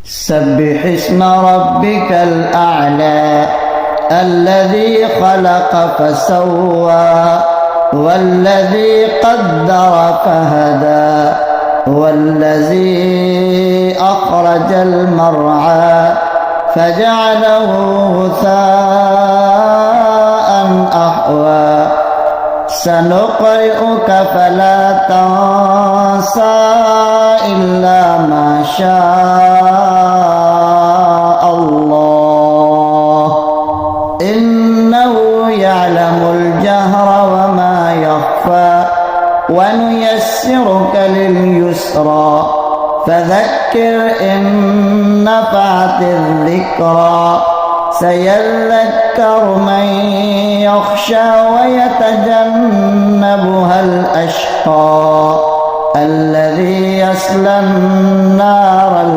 سبح اسم ربك الأعلى الذي خلق فسوى والذي قدر فهدى والذي أخرج المرعى فجعله غثاء أحوى سنقرئك فلا تنسى إلا ما شاء الله إنه يعلم الجهر وما يخفى ونيسرك لليسرى فذكر إن نفعت الذكرى سيذكر من يخشى ويتجنبها الأشقى الذي يصلى النار